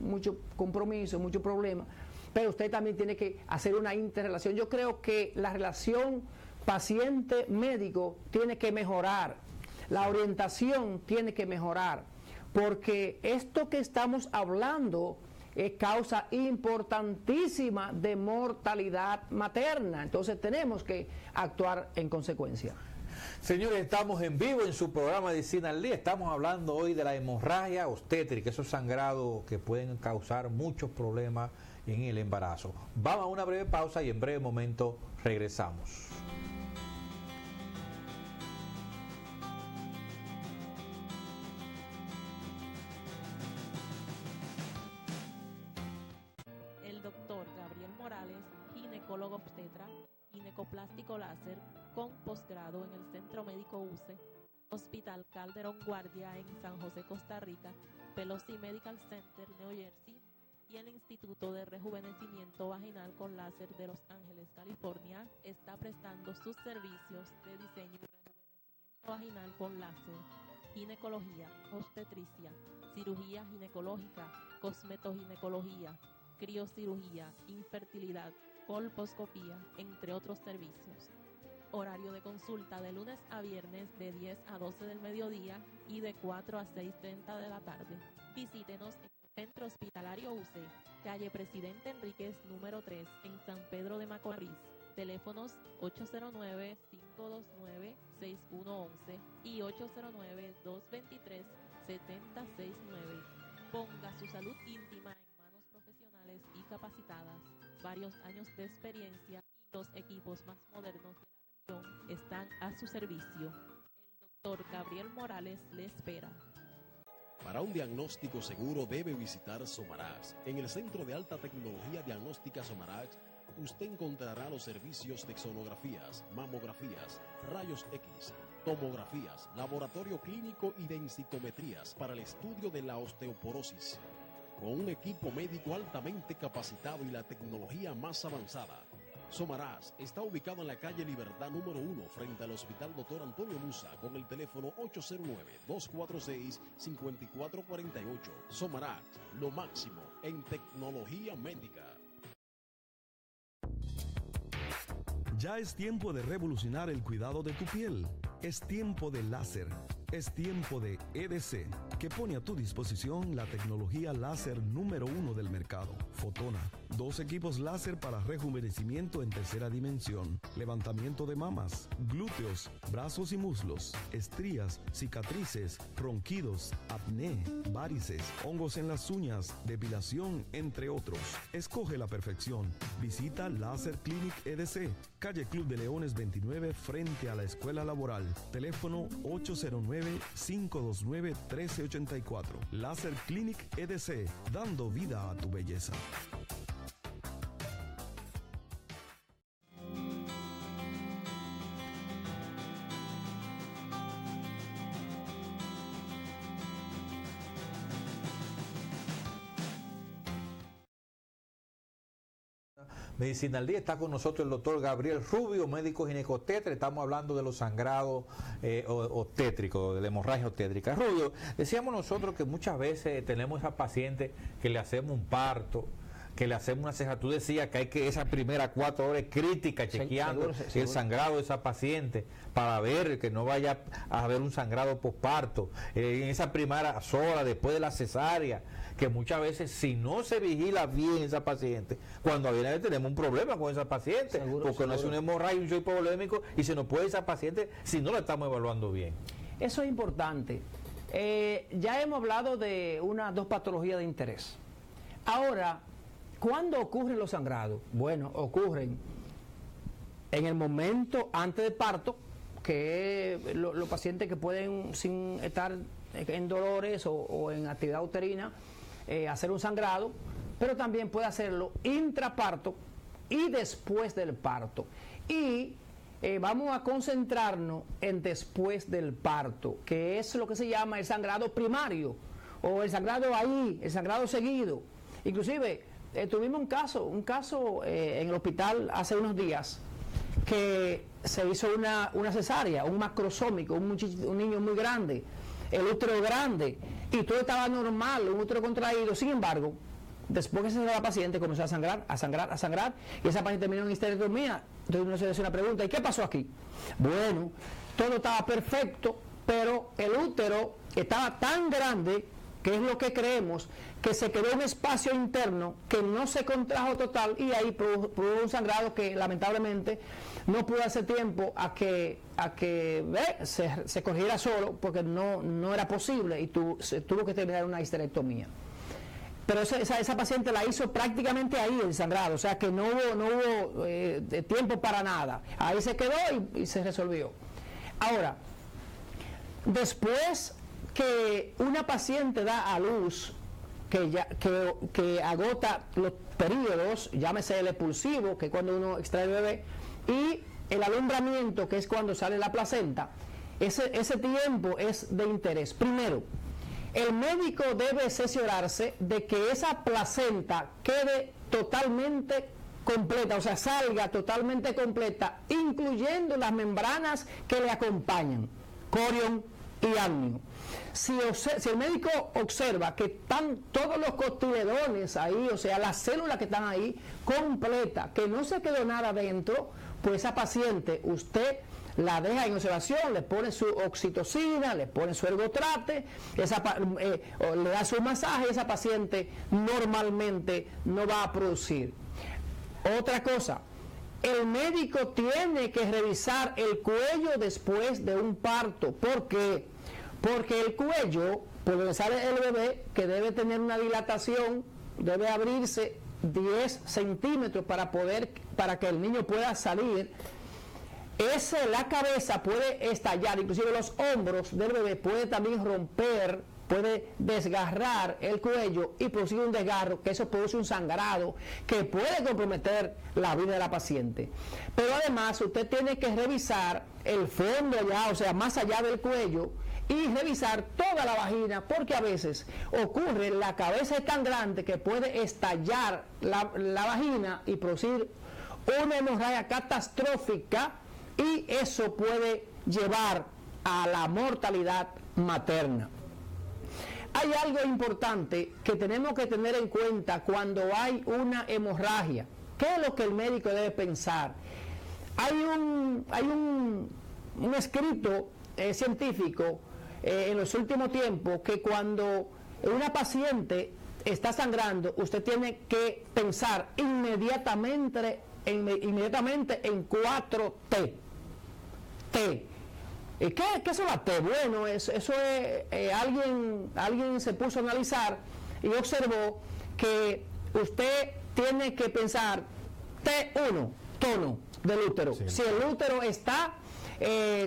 compromiso, mucho problema. Pero usted también tiene que hacer una interrelación. Yo creo que la relación paciente-médico tiene que mejorar, la orientación tiene que mejorar, porque esto que estamos hablando es causa importantísima de mortalidad materna. Entonces tenemos que actuar en consecuencia. Señores, estamos en vivo en su programa Medicina al Día. Estamos hablando hoy de la hemorragia obstétrica, esos sangrados que pueden causar muchos problemas en el embarazo. Vamos a una breve pausa y en breve momento regresamos. ginecólogo obstetra, ginecoplástico láser con posgrado en el Centro Médico UCE, Hospital Calderón Guardia en San José, Costa Rica, Pelosi Medical Center, New Jersey, y el Instituto de Rejuvenecimiento Vaginal con Láser de Los Ángeles, California, está prestando sus servicios de diseño y rejuvenecimiento vaginal con láser, ginecología, obstetricia, cirugía ginecológica, cosmetoginecología, criocirugía, infertilidad, colposcopía, entre otros servicios. Horario de consulta de lunes a viernes de 10 a 12 del mediodía y de 4 a 6:30 de la tarde. Visítenos en el Centro Hospitalario UCE, calle Presidente Enríquez número 3 en San Pedro de Macorís. Teléfonos 809-529-6111 y 809-223-7069. Ponga su salud íntima en manos profesionales y capacitadas. Varios años de experiencia y los equipos más modernos de la región están a su servicio. El doctor Gabriel Morales le espera. Para un diagnóstico seguro debe visitar Somarax. En el Centro de Alta Tecnología Diagnóstica Somarax, usted encontrará los servicios de sonografías, mamografías, rayos X, tomografías, laboratorio clínico y densitometrías para el estudio de la osteoporosis. con un equipo médico altamente capacitado y la tecnología más avanzada. Somarás está ubicado en la calle Libertad número 1 frente al Hospital Dr. Antonio Musa con el teléfono 809-246-5448. Somarás, lo máximo en tecnología médica. Ya es tiempo de revolucionar el cuidado de tu piel. Es tiempo de láser. Es tiempo de EDC, que pone a tu disposición la tecnología láser número 1 del mercado. Fotona, 2 equipos láser para rejuvenecimiento en tercera dimensión, levantamiento de mamas, glúteos, brazos y muslos, estrías, cicatrices, ronquidos, acné, varices, hongos en las uñas, depilación, entre otros. Escoge la perfección. Visita Láser Clinic EDC, calle Club de Leones 29 frente a la Escuela Laboral. Teléfono 809-529-1384. Láser Clinic EDC, dando vida a tu belleza. Medicina al Día, está con nosotros el doctor Gabriel Rubio, médico ginecoobstetra. Estamos hablando de los sangrados obstétricos, de la hemorragia obstétrica. Rubio, decíamos nosotros que muchas veces tenemos a pacientes que le hacemos un parto, que le hacemos una ceja. Tú decías que hay que esas primeras 4 horas críticas chequeando el sangrado de esa paciente para ver que no vaya a haber un sangrado posparto. En esa primera horas después de la cesárea, que muchas veces si no se vigila bien esa paciente, cuando viene tenemos un problema con esa paciente, porque no es una hemorragia, un shock hipovolémico, y se nos puede esa paciente si no la estamos evaluando bien. Eso es importante. Ya hemos hablado de 2 patologías de interés. Ahora, ¿cuándo ocurren los sangrados? Bueno, ocurren en el momento antes del parto, que los pacientes que pueden, sin estar en dolores o en actividad uterina, hacer un sangrado, pero también puede hacerlo intraparto y después del parto. Y vamos a concentrarnos en después del parto, que es lo que se llama el sangrado primario, o el sangrado ahí, el sangrado seguido. Inclusive, tuvimos un caso en el hospital hace unos días, que se hizo una cesárea, un macrosómico, un niño muy grande, el útero grande, y todo estaba normal, un útero contraído. Sin embargo, después que se la paciente comenzó a sangrar, y esa paciente terminó en histerectomía. Entonces uno se hace una pregunta: ¿y qué pasó aquí? Bueno, todo estaba perfecto, pero el útero estaba tan grande, que es lo que creemos, que se quedó un espacio interno que no se contrajo total, y ahí produjo un sangrado que lamentablemente no pudo hacer tiempo a que se corrigiera solo, porque no era posible, y se tuvo que terminar una histerectomía. Pero esa paciente la hizo prácticamente ahí el sangrado, o sea que no hubo tiempo para nada. Ahí se quedó y se resolvió. Ahora, después que una paciente da a luz, que agota los periodos, llámese el expulsivo, que es cuando uno extrae el bebé, y el alumbramiento, que es cuando sale la placenta, ese tiempo es de interés. Primero, el médico debe cerciorarse de que esa placenta quede totalmente completa, o sea, salga totalmente completa, incluyendo las membranas que le acompañan, corión y amnio. Si el médico observa que están todos los cotiledones ahí, o sea, las células que están ahí completas, que no se quedó nada dentro, pues esa paciente usted la deja en observación, le pone su oxitocina, le pone su ergotrate, le da su masaje, esa paciente normalmente no va a producir. Otra cosa, el médico tiene que revisar el cuello después de un parto. ¿Por qué? Porque el cuello, por donde sale el bebé, que debe tener una dilatación, debe abrirse 10 centímetros para que el niño pueda salir. la cabeza puede estallar, inclusive los hombros del bebé puede también romper, puede desgarrar el cuello y producir un desgarro, que eso produce un sangrado que puede comprometer la vida de la paciente. Pero además usted tiene que revisar el fondo ya, o sea, más allá del cuello, y revisar toda la vagina, porque a veces ocurre, la cabeza es tan grande que puede estallar la vagina y producir una hemorragia catastrófica, y eso puede llevar a la mortalidad materna. Hay algo importante que tenemos que tener en cuenta cuando hay una hemorragia. ¿Qué es lo que el médico debe pensar? Hay un escrito científico en los últimos tiempos que cuando una paciente está sangrando, usted tiene que pensar inmediatamente en 4 T. T. ¿Qué son las T? Bueno, eso es, alguien se puso a analizar y observó que usted tiene que pensar T1, tono del útero. Sí. Si el útero está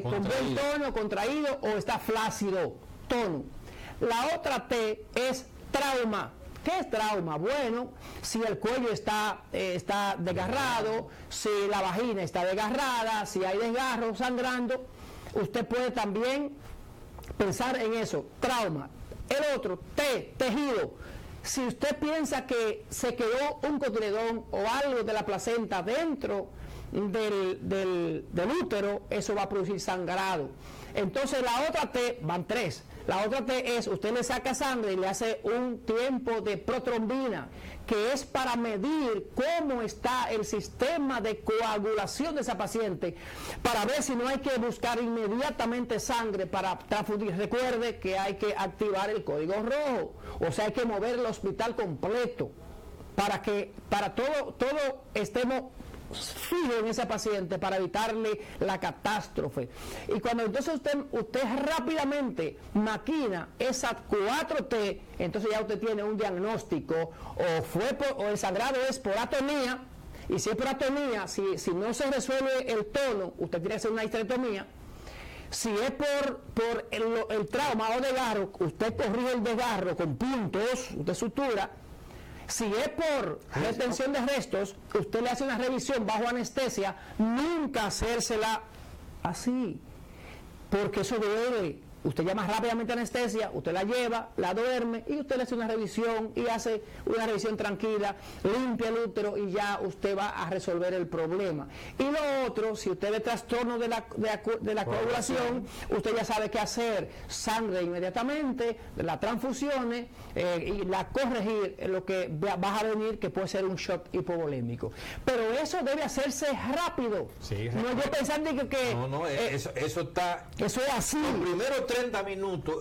con buen tono, contraído, o está flácido, tono. La otra T es trauma. ¿Qué es trauma? Bueno, si el cuello está desgarrado, si la vagina está desgarrada, si hay desgarro sangrando, usted puede también pensar en eso, trauma. El otro, T, tejido. Si usted piensa que se quedó un cotiledón o algo de la placenta dentro del útero, eso va a producir sangrado. Entonces la otra T, van 3. La otra T es, usted le saca sangre y le hace un tiempo de protrombina, que es para medir cómo está el sistema de coagulación de esa paciente, para ver si no hay que buscar inmediatamente sangre para transfundir. Recuerde que hay que activar el código rojo, o sea, hay que mover el hospital completo, para todo estemos fijo en esa paciente, para evitarle la catástrofe. Y cuando entonces usted rápidamente maquina esas 4 T, entonces ya usted tiene un diagnóstico, o el sangrado es por atonía, y si es por atonía, si no se resuelve el tono, usted tiene que hacer una histerectomía. Si es por el trauma o desgarro, usted corrige el desgarro con puntos, usted sutura. Si es por retención de restos, usted le hace una revisión bajo anestesia, nunca hacérsela así, porque eso duele. Usted llama rápidamente a anestesia, usted la lleva, la duerme y usted le hace una revisión y hace una revisión tranquila, limpia el útero y ya usted va a resolver el problema. Y lo otro, si usted ve trastorno de la coagulación, usted ya sabe qué hacer, sangre inmediatamente, las transfusiones y la corregir lo que vas a venir, que puede ser un shock hipovolémico. Pero eso debe hacerse rápido. Sí, no yo pensando que eso está... Eso es así. Primero 30 minutos,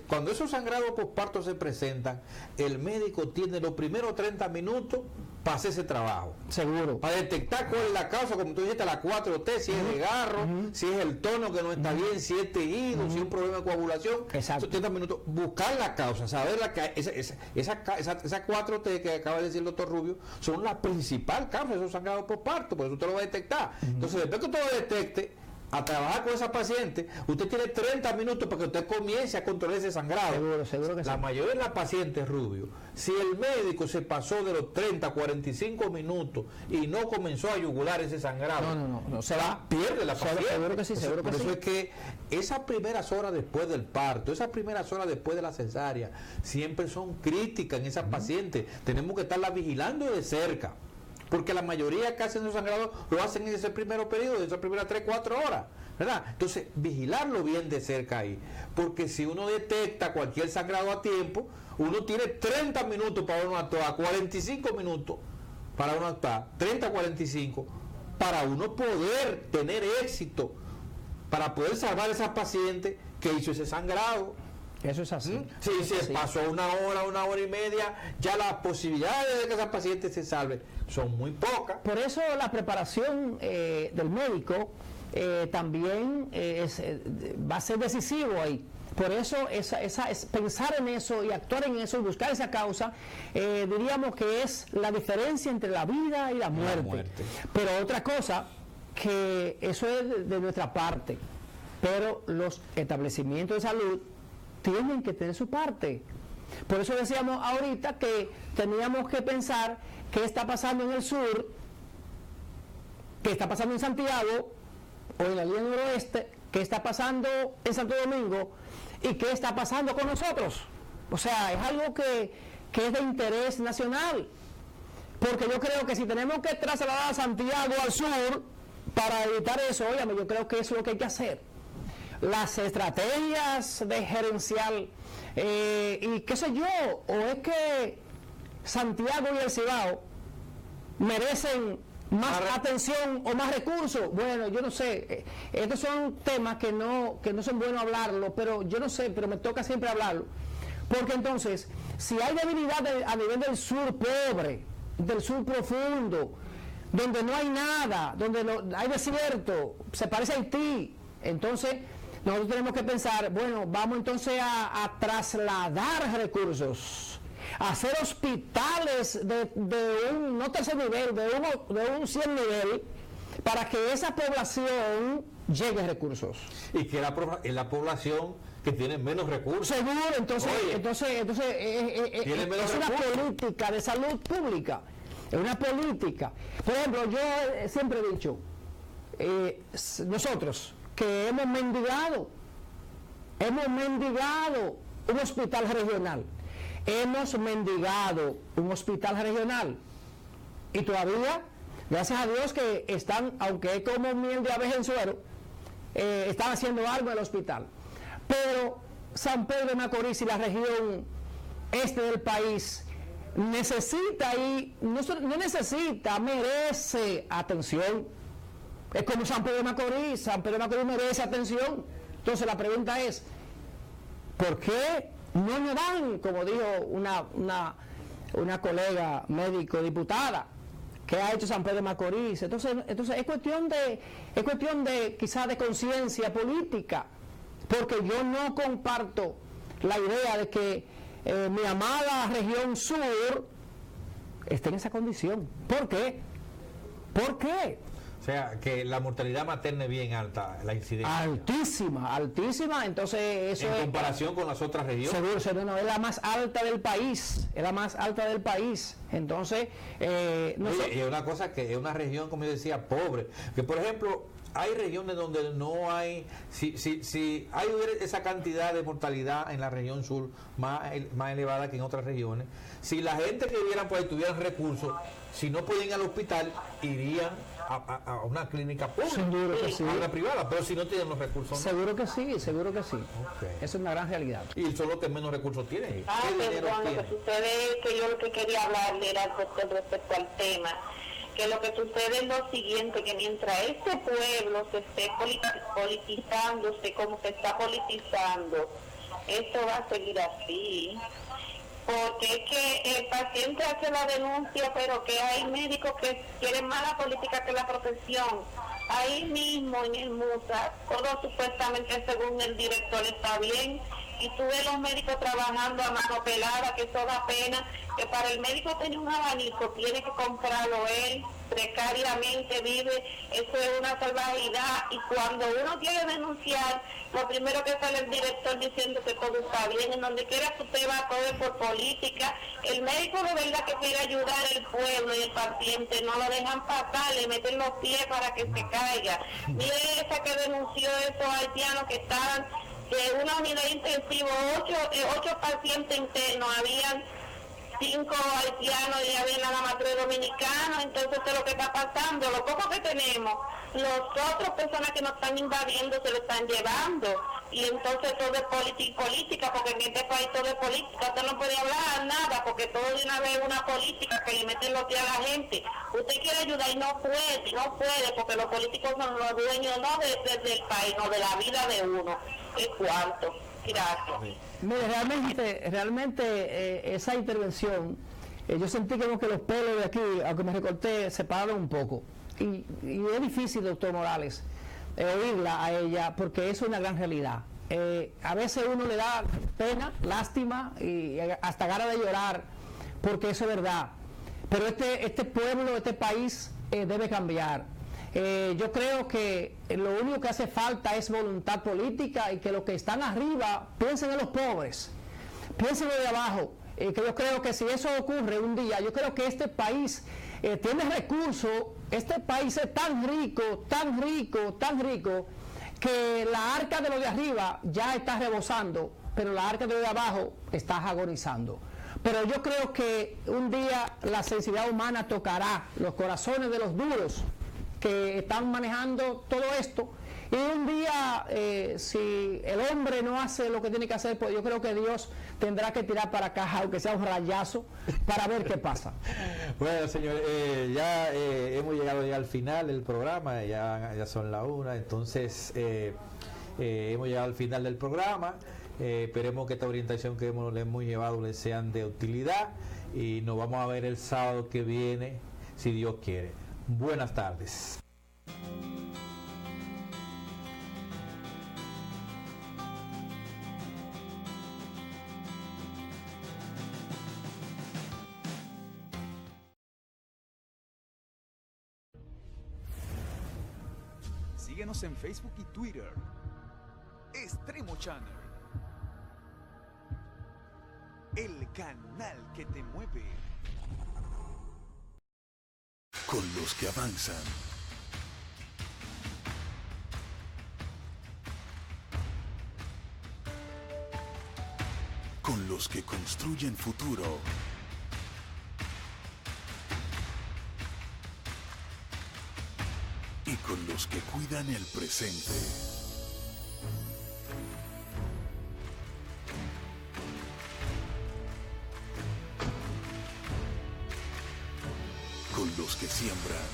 cuando esos sangrados posparto se presentan, el médico tiene los primeros 30 minutos para hacer ese trabajo. Seguro. Para detectar cuál es la causa, como tú dijiste, la 4T, si es desgarro, si es el tono que no está bien, si es tejido, si es un problema de coagulación. Exacto. Esos 30 minutos, buscar la causa, saber esa 4T que acaba de decir el doctor Rubio, son la principal causa de esos sangrados posparto, por eso usted lo va a detectar. Entonces, después que usted lo detecte, a trabajar con esa paciente, usted tiene 30 minutos para que usted comience a controlar ese sangrado. Seguro que la mayoría de las pacientes, Rubio, si el médico se pasó de los 30 a 45 minutos y no comenzó a yugular ese sangrado, no se va, pierde la paciente. Seguro que sí, seguro que sí. Por eso es que esas primeras horas después del parto, esas primeras horas después de la cesárea, siempre son críticas en esas pacientes. Tenemos que estarlas vigilando de cerca, porque la mayoría que hacen esos sangrados lo hacen en ese primer periodo, en esas primeras 3-4 horas, ¿verdad? Entonces, vigilarlo bien de cerca ahí, porque si uno detecta cualquier sangrado a tiempo, uno tiene 30 minutos para uno actuar, 45 minutos para uno actuar, 30-45, para uno poder tener éxito, para poder salvar a esa paciente que hizo ese sangrado. Eso es así. Sí, pasó una hora y media, ya las posibilidades de que esa paciente se salve son muy pocas. Por eso la preparación del médico también va a ser decisivo ahí. Por eso pensar en eso y actuar en eso y buscar esa causa, diríamos que es la diferencia entre la vida y la muerte. Pero otra cosa que eso es de nuestra parte, pero los establecimientos de salud tienen que tener su parte. Por eso decíamos ahorita que teníamos que pensar qué está pasando en el sur, qué está pasando en Santiago o en la línea noroeste, qué está pasando en Santo Domingo y qué está pasando con nosotros. O sea, es algo que es de interés nacional, porque yo creo que si tenemos que trasladar a Santiago al sur para evitar eso, óyame, yo creo que eso es lo que hay que hacer. Las estrategias de gerencial y qué sé yo, o es que Santiago y el Cibao merecen más atención o más recursos. Bueno, yo no sé, estos son temas que no son buenos hablarlo, pero yo no sé, pero me toca siempre hablarlo, porque entonces, si hay debilidad a nivel del sur pobre, del sur profundo, donde no hay nada, donde hay desierto, se parece a Haití, entonces nosotros tenemos que pensar, bueno, vamos entonces a trasladar recursos, a hacer hospitales de un, no tercer nivel, de un 100 nivel, para que esa población llegue a recursos. Y que la población que tiene menos recursos. Seguro, entonces es una política de salud pública, es una política. Por ejemplo, yo siempre he dicho, nosotros que hemos mendigado un hospital regional, y todavía, gracias a Dios que están, aunque es como miel de abeja en suero, están haciendo algo en el hospital. Pero San Pedro de Macorís y la región este del país necesita y no necesita, merece atención. Es como San Pedro de Macorís merece atención. Entonces la pregunta es, ¿por qué no nos dan, como dijo una colega médico diputada, que ha hecho San Pedro de Macorís? Entonces es cuestión de quizás de conciencia política, porque yo no comparto la idea de que mi amada región sur esté en esa condición. ¿Por qué? ¿Por qué? O sea, que la mortalidad materna es bien alta, la incidencia. Altísima, entonces eso en comparación con las otras regiones. Seguro, no, es la más alta del país, entonces... y una cosa que es una región, como yo decía, pobre, que por ejemplo, hay regiones donde no hay, si hay esa cantidad de mortalidad en la región sur más elevada que en otras regiones, si la gente que vivieran por ahí tuvieran recursos, si no pueden ir al hospital, irían a una clínica pública, seguro que sí, a una privada, pero si no tienen los recursos. Seguro que sí. Okay. Eso es una gran realidad. Y son los que menos recursos tienen. Perdón, lo que sucede es que yo lo que quería hablarle era respecto al tema, que lo que sucede es lo siguiente, que mientras este pueblo se esté politizándose como se está politizando, esto va a seguir así. Porque es que el paciente hace la denuncia, pero que hay médicos que quieren más la política que la profesión. Ahí mismo en el MUSA, todo supuestamente según el director está bien, y tú ves los médicos trabajando a mano pelada, que eso da pena, que para el médico tener un abanico tiene que comprarlo él, precariamente vive, eso es una salvajidad, y cuando uno quiere denunciar, lo primero que sale el director diciendo que todo está bien, en donde quiera que usted va, todo es por política. El médico de verdad que quiere ayudar al pueblo y el paciente, no lo dejan pasar, le meten los pies para que se caiga. Mire esa que denunció esos haitianos que estaban de una unidad intensiva, 8 pacientes internos, habían 5 haitianos y había nada más 3 dominicanos. Entonces esto es lo que está pasando, lo poco que tenemos, las otras personas que nos están invadiendo se lo están llevando, y entonces todo es política, porque en este país todo es política, usted no puede hablar nada, porque todo de una vez es una política que le meten los pies a la gente. Usted quiere ayudar y no puede, porque los políticos son los dueños no del país, no de la vida de uno, es cuarto. Gracias. Mire, realmente esa intervención, yo sentí como que los pelos de aquí, aunque me recorté, se pararon un poco. Y es difícil, doctor Morales, oírla a ella, porque es una gran realidad. A veces uno le da pena, lástima y hasta ganas de llorar, porque eso es verdad. Pero este pueblo, este país debe cambiar. Yo creo que lo único que hace falta es voluntad política y que los que están arriba piensen en los pobres, piensen en los de abajo. Que yo creo que si eso ocurre un día, yo creo que este país tiene recursos, este país es tan rico, tan rico, tan rico, que la arca de los de arriba ya está rebosando, pero la arca de los de abajo está agonizando. Pero yo creo que un día la sensibilidad humana tocará los corazones de los duros que están manejando todo esto, y un día si el hombre no hace lo que tiene que hacer, pues yo creo que Dios tendrá que tirar para acá, aunque sea un rayazo, para ver qué pasa. Bueno, señores, ya hemos llegado ya al final del programa, ya son las 1, entonces hemos llegado al final del programa. Esperemos que esta orientación que le hemos llevado les sean de utilidad, y nos vamos a ver el sábado que viene, si Dios quiere. Buenas tardes. Síguenos en Facebook y Twitter. Extremo Channel. El canal que te mueve. Con los que avanzan. Con los que construyen futuro. Y con los que cuidan el presente. Con los que siembran.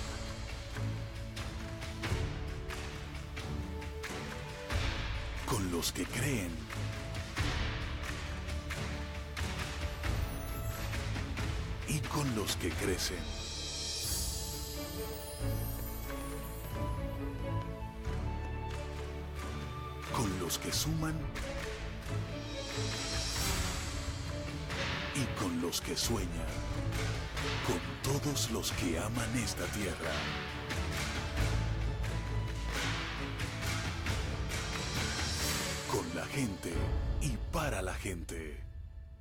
Con los que creen. Y con los que crecen. Con los que suman. Y con los que sueñan. Con todos los que aman esta tierra. Con la gente y para la gente.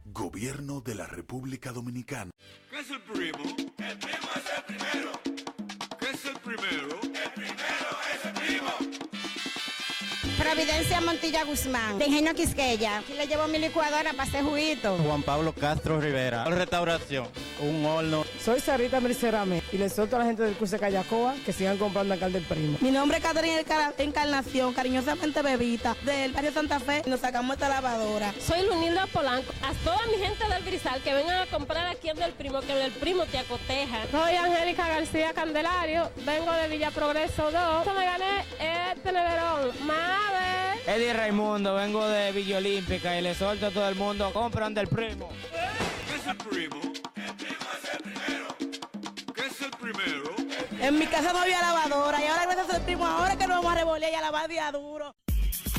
Gobierno de la República Dominicana. ¿Qué es el primo? El primo es el primero. ¿Qué es el primero? El primero es el primo. Providencia Montilla Guzmán, de Ingenio Quisqueya. Aquí le llevo mi licuadora para hacer juguito. Juan Pablo Castro Rivera, restauración, un horno. Soy Sarita Mercerame y le suelto a la gente del Cruce Callacoa que sigan comprando acá del primo. Mi nombre es Catherine Encarnación, cariñosamente Bebita, del barrio Santa Fe. Nos sacamos esta lavadora. Soy Lunilda Polanco. A toda mi gente del Brizal que vengan a comprar aquí en Del Primo, que Del Primo te acoteja. Soy Angélica García Candelario, vengo de Villa Progreso 2. Me gané este neverón. ¡Madre! Eddie Raimundo, vengo de Villa Olímpica y le suelto a todo el mundo, compran Del Primo. ¿Qué es el primo? El primo es el primero. ¿Qué es el primero? En mi casa no había lavadora y ahora gracias al primo, ahora que nos vamos a revolear y a lavar día duro.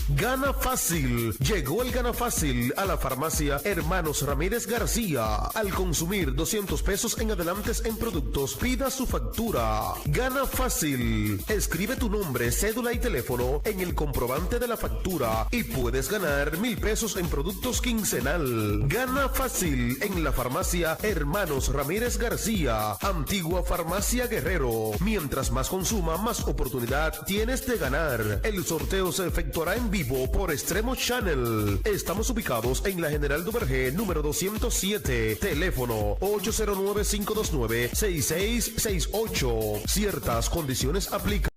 Gana Fácil. Llegó el Gana Fácil a la farmacia Hermanos Ramírez García. Al consumir 200 pesos en adelantes en productos, pida su factura. Gana Fácil. Escribe tu nombre, cédula y teléfono en el comprobante de la factura y puedes ganar 1,000 pesos en productos quincenal. Gana Fácil en la farmacia Hermanos Ramírez García. Antigua Farmacia Guerrero. Mientras más consuma, más oportunidad tienes de ganar. El sorteo se efectuará en vivo por Extremo Channel. Estamos ubicados en la General Duvergé número 207. Teléfono 809-529-6668. Ciertas condiciones aplican.